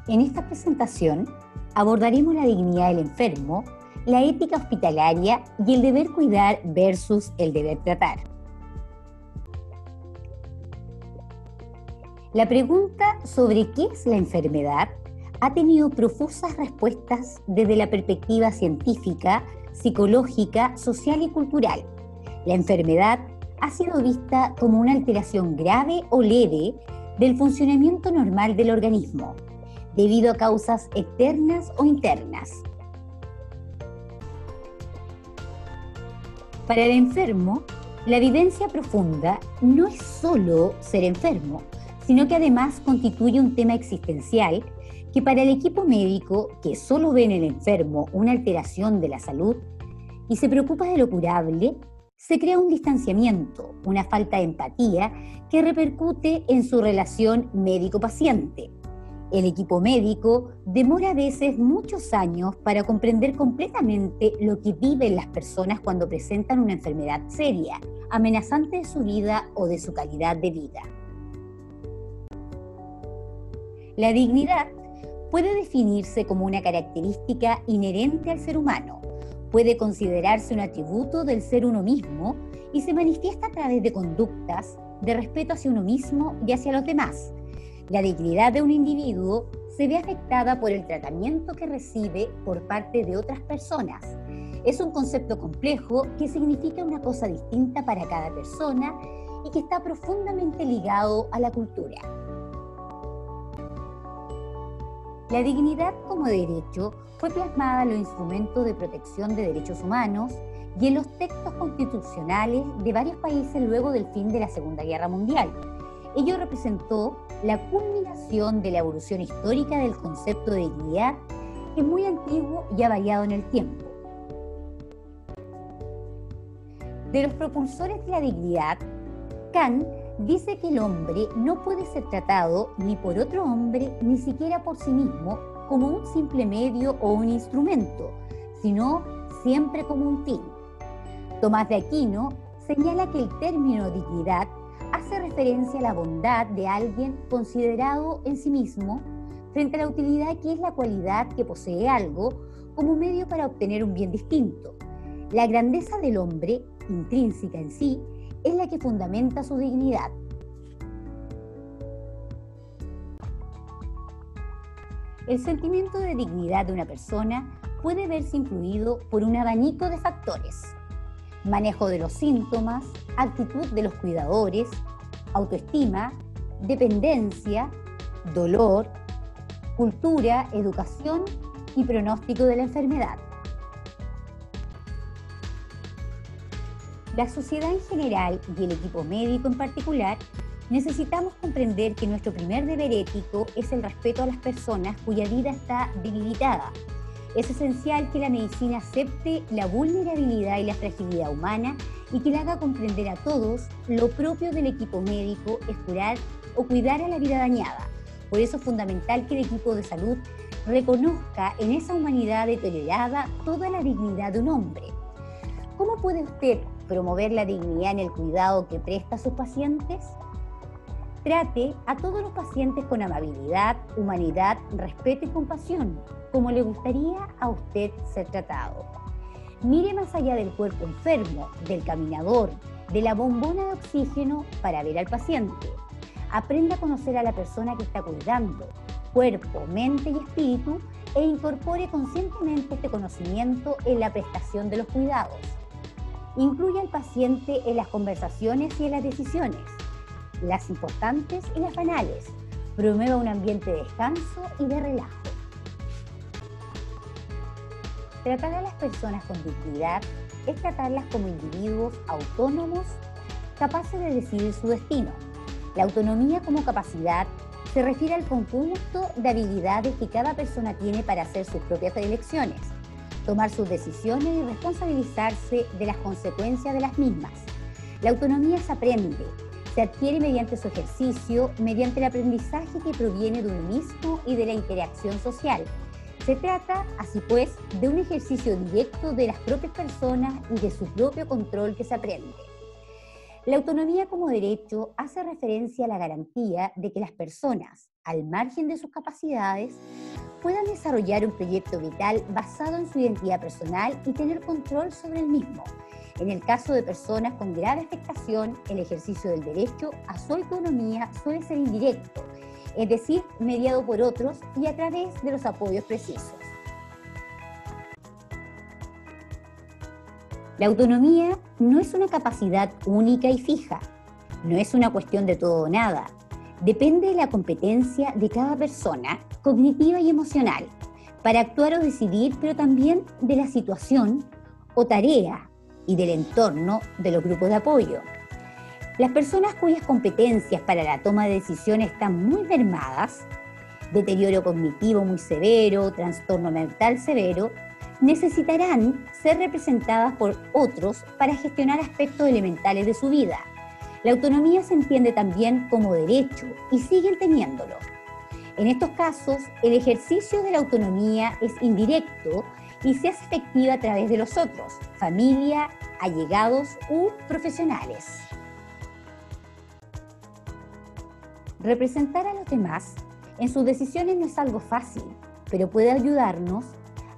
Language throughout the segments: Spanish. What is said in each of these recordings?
En esta presentación abordaremos la dignidad del enfermo, la ética hospitalaria y el deber cuidar versus el deber tratar. La pregunta sobre qué es la enfermedad ha tenido profusas respuestas desde la perspectiva científica, psicológica, social y cultural. La enfermedad ha sido vista como una alteración grave o leve del funcionamiento normal del organismo, debido a causas externas o internas. Para el enfermo, la vivencia profunda no es solo ser enfermo, sino que además constituye un tema existencial que para el equipo médico, que solo ve en el enfermo una alteración de la salud y se preocupa de lo curable, se crea un distanciamiento, una falta de empatía que repercute en su relación médico-paciente. El equipo médico demora a veces muchos años para comprender completamente lo que viven las personas cuando presentan una enfermedad seria, amenazante de su vida o de su calidad de vida. La dignidad puede definirse como una característica inherente al ser humano, puede considerarse un atributo del ser uno mismo y se manifiesta a través de conductas de respeto hacia uno mismo y hacia los demás. La dignidad de un individuo se ve afectada por el tratamiento que recibe por parte de otras personas. Es un concepto complejo que significa una cosa distinta para cada persona y que está profundamente ligado a la cultura. La dignidad como derecho fue plasmada en los instrumentos de protección de derechos humanos y en los textos constitucionales de varios países luego del fin de la Segunda Guerra Mundial. Ello representó la culminación de la evolución histórica del concepto de dignidad, que es muy antiguo y ha variado en el tiempo. De los propulsores de la dignidad, Kant dice que el hombre no puede ser tratado ni por otro hombre, ni siquiera por sí mismo, como un simple medio o un instrumento, sino siempre como un fin. Tomás de Aquino señala que el término dignidad hace referencia a la bondad de alguien considerado en sí mismo frente a la utilidad que es la cualidad que posee algo como medio para obtener un bien distinto. La grandeza del hombre, intrínseca en sí, es la que fundamenta su dignidad. El sentimiento de dignidad de una persona puede verse influido por un abanico de factores: manejo de los síntomas, actitud de los cuidadores, autoestima, dependencia, dolor, cultura, educación y pronóstico de la enfermedad. La sociedad en general y el equipo médico en particular necesitamos comprender que nuestro primer deber ético es el respeto a las personas cuya vida está debilitada. Es esencial que la medicina acepte la vulnerabilidad y la fragilidad humana y que le haga comprender a todos lo propio del equipo médico es curar o cuidar a la vida dañada. Por eso es fundamental que el equipo de salud reconozca en esa humanidad deteriorada toda la dignidad de un hombre. ¿Cómo puede usted promover la dignidad en el cuidado que presta a sus pacientes? Trate a todos los pacientes con amabilidad, humanidad, respeto y compasión, como le gustaría a usted ser tratado. Mire más allá del cuerpo enfermo, del caminador, de la bombona de oxígeno para ver al paciente. Aprenda a conocer a la persona que está cuidando, cuerpo, mente y espíritu, e incorpore conscientemente este conocimiento en la prestación de los cuidados. Incluya al paciente en las conversaciones y en las decisiones, las importantes y las banales. Promueva un ambiente de descanso y de relajo. Tratar a las personas con dignidad es tratarlas como individuos autónomos, capaces de decidir su destino. La autonomía como capacidad se refiere al conjunto de habilidades que cada persona tiene para hacer sus propias elecciones, tomar sus decisiones y responsabilizarse de las consecuencias de las mismas. La autonomía se aprende, se adquiere mediante su ejercicio, mediante el aprendizaje que proviene de uno mismo y de la interacción social. Se trata, así pues, de un ejercicio directo de las propias personas y de su propio control que se aprende. La autonomía como derecho hace referencia a la garantía de que las personas, al margen de sus capacidades, puedan desarrollar un proyecto vital basado en su identidad personal y tener control sobre el mismo. En el caso de personas con grave afectación, el ejercicio del derecho a su autonomía suele ser indirecto, es decir, mediado por otros y a través de los apoyos precisos. La autonomía no es una capacidad única y fija, no es una cuestión de todo o nada. Depende de la competencia de cada persona, cognitiva y emocional, para actuar o decidir, pero también de la situación o tarea y del entorno de los grupos de apoyo. Las personas cuyas competencias para la toma de decisiones están muy mermadas, deterioro cognitivo muy severo, trastorno mental severo, necesitarán ser representadas por otros para gestionar aspectos elementales de su vida. La autonomía se entiende también como derecho y siguen teniéndolo. En estos casos, el ejercicio de la autonomía es indirecto y se hace efectiva a través de los otros, familia, allegados u profesionales. Representar a los demás en sus decisiones no es algo fácil, pero puede ayudarnos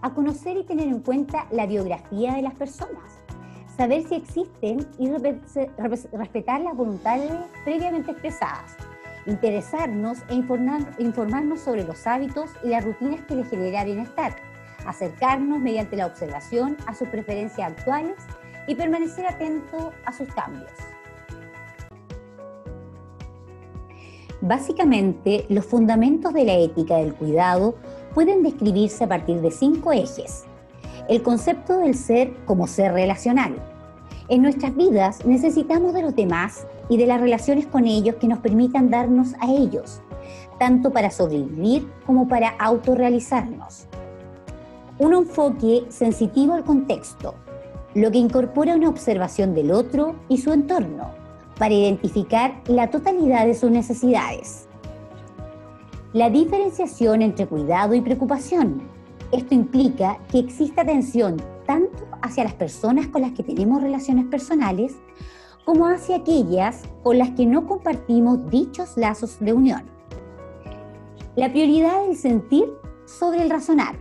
a conocer y tener en cuenta la biografía de las personas, saber si existen y respetar las voluntades previamente expresadas, interesarnos e informarnos sobre los hábitos y las rutinas que les genera bienestar, acercarnos mediante la observación a sus preferencias actuales y permanecer atento a sus cambios. Básicamente, los fundamentos de la ética del cuidado pueden describirse a partir de 5 ejes. El concepto del ser como ser relacional. En nuestras vidas necesitamos de los demás y de las relaciones con ellos que nos permitan darnos a ellos, tanto para sobrevivir como para autorrealizarnos. Un enfoque sensitivo al contexto, lo que incorpora una observación del otro y su entorno, para identificar la totalidad de sus necesidades. La diferenciación entre cuidado y preocupación. Esto implica que exista atención tanto hacia las personas con las que tenemos relaciones personales como hacia aquellas con las que no compartimos dichos lazos de unión. La prioridad del sentir sobre el razonar.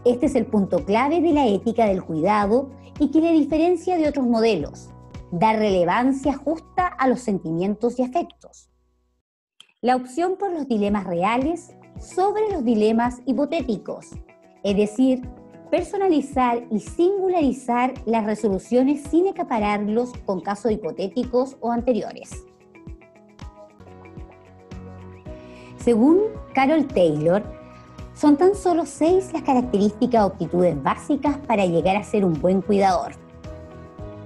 Este es el punto clave de la ética del cuidado y que le diferencia de otros modelos. Dar relevancia justa a los sentimientos y afectos. La opción por los dilemas reales sobre los dilemas hipotéticos, es decir, personalizar y singularizar las resoluciones sin acapararlos con casos hipotéticos o anteriores. Según Carol Taylor, son tan solo 6 las características o aptitudes básicas para llegar a ser un buen cuidador.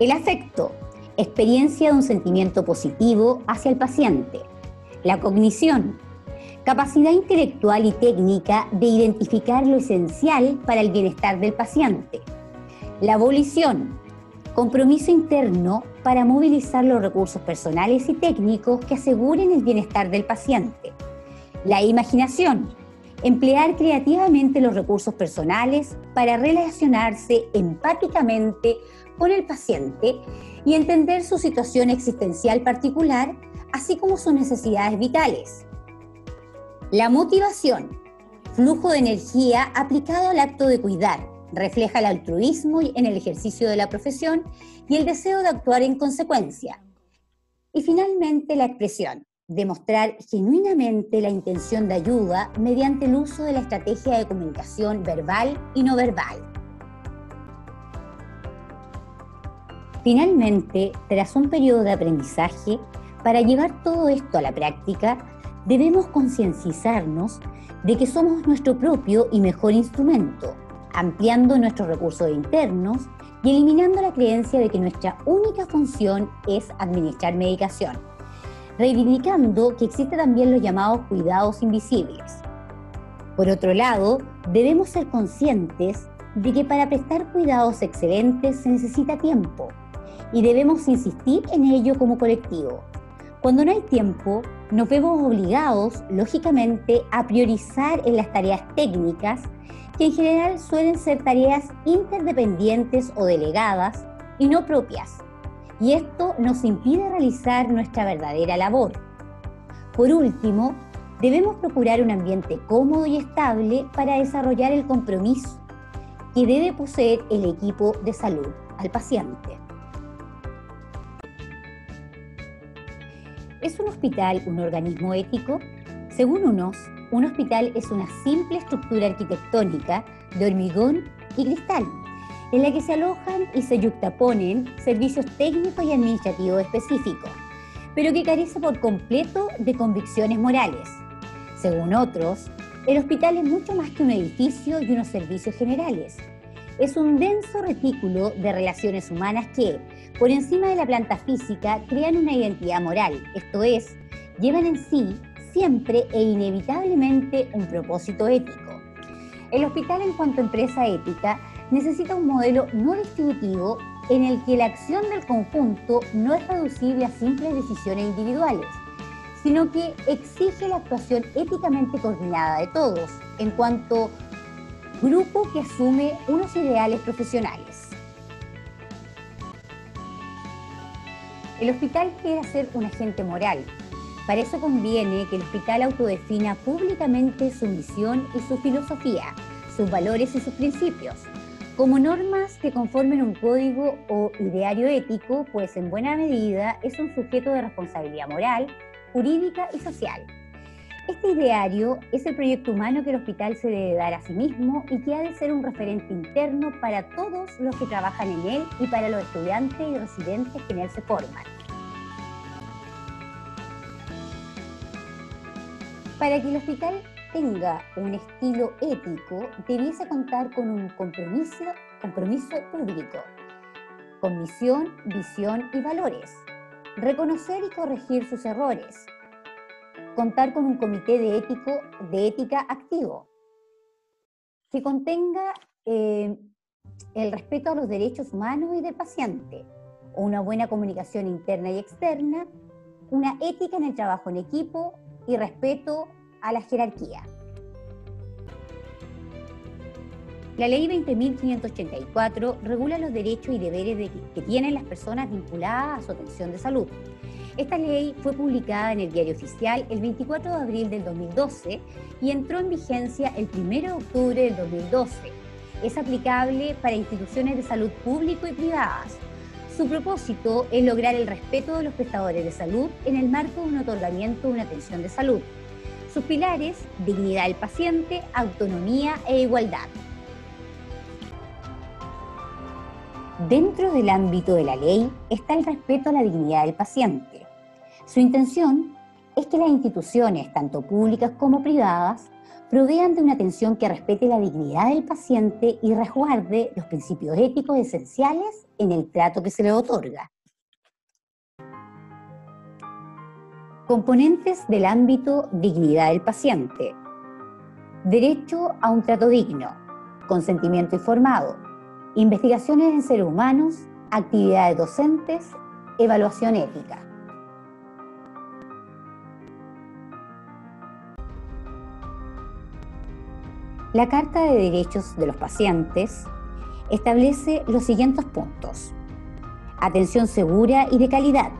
El afecto, experiencia de un sentimiento positivo hacia el paciente. La cognición, capacidad intelectual y técnica de identificar lo esencial para el bienestar del paciente. La volición, compromiso interno para movilizar los recursos personales y técnicos que aseguren el bienestar del paciente. La imaginación, emplear creativamente los recursos personales para relacionarse empáticamente con el paciente y entender su situación existencial particular, así como sus necesidades vitales. La motivación, flujo de energía aplicado al acto de cuidar, refleja el altruismo en el ejercicio de la profesión y el deseo de actuar en consecuencia. Y finalmente la expresión, demostrar genuinamente la intención de ayuda mediante el uso de la estrategia de comunicación verbal y no verbal. Finalmente, tras un periodo de aprendizaje, para llevar todo esto a la práctica, debemos concienciarnos de que somos nuestro propio y mejor instrumento, ampliando nuestros recursos internos y eliminando la creencia de que nuestra única función es administrar medicación, reivindicando que existen también los llamados cuidados invisibles. Por otro lado, debemos ser conscientes de que para prestar cuidados excelentes se necesita tiempo y debemos insistir en ello como colectivo. Cuando no hay tiempo, nos vemos obligados, lógicamente, a priorizar en las tareas técnicas, que en general suelen ser tareas interdependientes o delegadas y no propias, y esto nos impide realizar nuestra verdadera labor. Por último, Debemos procurar un ambiente cómodo y estable para desarrollar el compromiso que debe poseer el equipo de salud al paciente. ¿Es un hospital un organismo ético? Según unos, un hospital es una simple estructura arquitectónica de hormigón y cristal, en la que se alojan y se yuxtaponen servicios técnicos y administrativos específicos, pero que carece por completo de convicciones morales. Según otros, el hospital es mucho más que un edificio y unos servicios generales. Es un denso retículo de relaciones humanas que, por encima de la planta física, crean una identidad moral, esto es, llevan en sí siempre e inevitablemente un propósito ético. El hospital, en cuanto a empresa ética, necesita un modelo no distributivo en el que la acción del conjunto no es reducible a simples decisiones individuales, sino que exige la actuación éticamente coordinada de todos, en cuanto grupo que asume unos ideales profesionales. El hospital quiere ser un agente moral. Para eso conviene que el hospital autodefina públicamente su misión y su filosofía, sus valores y sus principios, como normas que conformen un código o ideario ético, pues en buena medida es un sujeto de responsabilidad moral, jurídica y social. Este ideario es el proyecto humano que el hospital se debe dar a sí mismo y que ha de ser un referente interno para todos los que trabajan en él y para los estudiantes y residentes que en él se forman. Para que el hospital tenga un estilo ético, debiese contar con un compromiso público, con misión, visión y valores, reconocer y corregir sus errores, contar con un comité de ética activo, que contenga el respeto a los derechos humanos y del paciente, una buena comunicación interna y externa, una ética en el trabajo en equipo y respeto a la jerarquía. La Ley 20.584 regula los derechos y deberes que tienen las personas vinculadas a su atención de salud. Esta ley fue publicada en el Diario Oficial el 24 de abril del 2012 y entró en vigencia el 1 de octubre del 2012. Es aplicable para instituciones de salud público y privadas. Su propósito es lograr el respeto de los prestadores de salud en el marco de un otorgamiento de una atención de salud. Sus pilares: dignidad del paciente, autonomía e igualdad. Dentro del ámbito de la ley está el respeto a la dignidad del paciente. Su intención es que las instituciones, tanto públicas como privadas, provean de una atención que respete la dignidad del paciente y resguarde los principios éticos esenciales en el trato que se le otorga. Componentes del ámbito dignidad del paciente: derecho a un trato digno, consentimiento informado, investigaciones en seres humanos, actividades docentes, evaluación ética. La Carta de Derechos de los Pacientes establece los siguientes puntos. Atención segura y de calidad.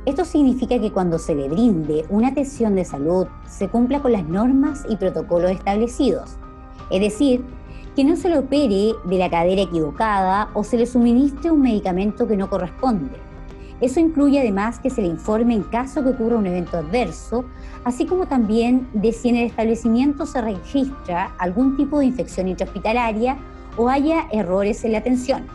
Esto significa que cuando se le brinde una atención de salud, se cumpla con las normas y protocolos establecidos. Es decir, que no se le opere de la cadera equivocada o se le suministre un medicamento que no corresponde. Eso incluye además que se le informe en caso que ocurra un evento adverso, así como también de si en el establecimiento se registra algún tipo de infección intrahospitalaria o haya errores en la atención.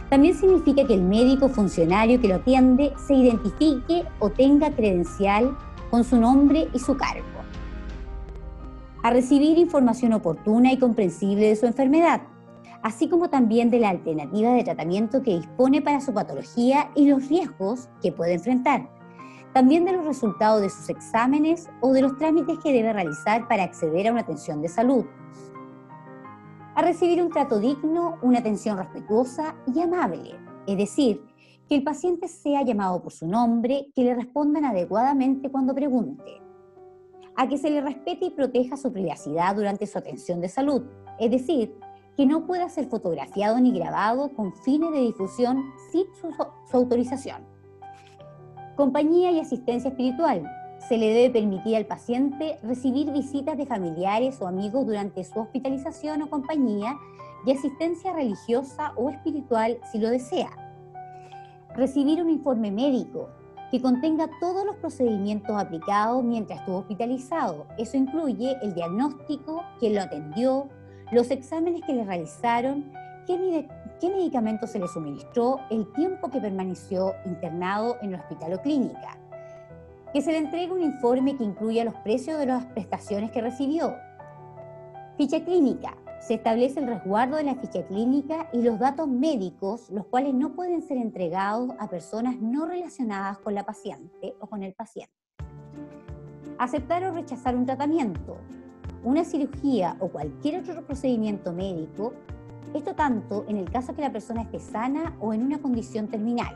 También significa que el médico funcionario que lo atiende se identifique o tenga credencial con su nombre y su cargo. A recibir información oportuna y comprensible de su enfermedad, así como también de la alternativa de tratamiento que dispone para su patología y los riesgos que puede enfrentar, también de los resultados de sus exámenes o de los trámites que debe realizar para acceder a una atención de salud. A recibir un trato digno, una atención respetuosa y amable, es decir, que el paciente sea llamado por su nombre, que le respondan adecuadamente cuando pregunte. A que se le respete y proteja su privacidad durante su atención de salud, es decir, que no pueda ser fotografiado ni grabado con fines de difusión sin su autorización. Compañía y asistencia espiritual. Se le debe permitir al paciente recibir visitas de familiares o amigos durante su hospitalización o compañía y asistencia religiosa o espiritual si lo desea. Recibir un informe médico que contenga todos los procedimientos aplicados mientras estuvo hospitalizado. Eso incluye el diagnóstico, quién lo atendió, los exámenes que le realizaron, qué medicamento se le suministró, el tiempo que permaneció internado en el hospital o clínica. Que se le entregue un informe que incluya los precios de las prestaciones que recibió. Ficha clínica. Se establece el resguardo de la ficha clínica y los datos médicos, los cuales no pueden ser entregados a personas no relacionadas con la paciente o con el paciente. Aceptar o rechazar un tratamiento, una cirugía o cualquier otro procedimiento médico, esto tanto en el caso que la persona esté sana o en una condición terminal.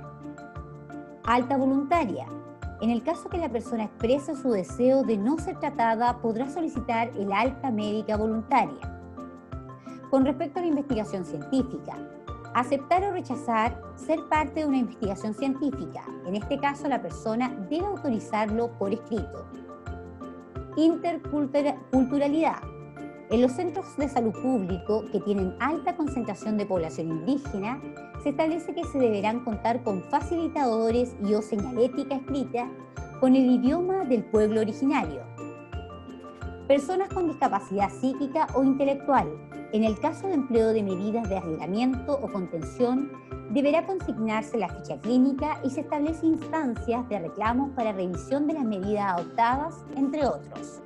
Alta voluntaria. En el caso que la persona exprese su deseo de no ser tratada, podrá solicitar el alta médica voluntaria. Con respecto a la investigación científica, aceptar o rechazar ser parte de una investigación científica. En este caso, la persona debe autorizarlo por escrito. Interculturalidad. En los centros de salud público que tienen alta concentración de población indígena, se establece que se deberán contar con facilitadores y o señalética escrita con el idioma del pueblo originario. Personas con discapacidad psíquica o intelectual. En el caso de empleo de medidas de aislamiento o contención, deberá consignarse la ficha clínica y se establecen instancias de reclamos para revisión de las medidas adoptadas, entre otros.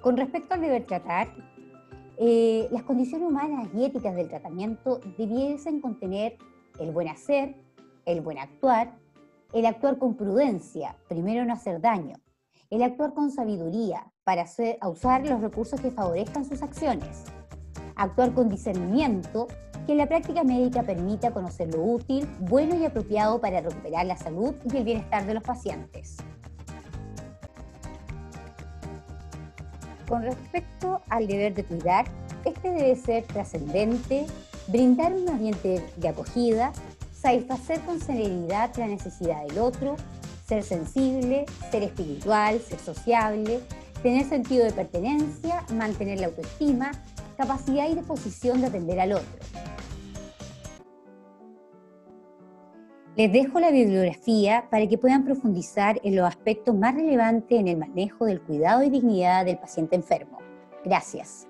Con respecto al deber tratar, las condiciones humanas y éticas del tratamiento debiesen contener el buen hacer, el buen actuar, el actuar con prudencia, primero no hacer daño, el actuar con sabiduría para usar los recursos que favorezcan sus acciones, actuar con discernimiento, que en la práctica médica permita conocer lo útil, bueno y apropiado para recuperar la salud y el bienestar de los pacientes. Con respecto al deber de cuidar, este debe ser trascendente, brindar un ambiente de acogida, satisfacer con celeridad la necesidad del otro, ser sensible, ser espiritual, ser sociable, tener sentido de pertenencia, mantener la autoestima, capacidad y disposición de atender al otro. Les dejo la bibliografía para que puedan profundizar en los aspectos más relevantes en el manejo del cuidado y dignidad del paciente enfermo. Gracias.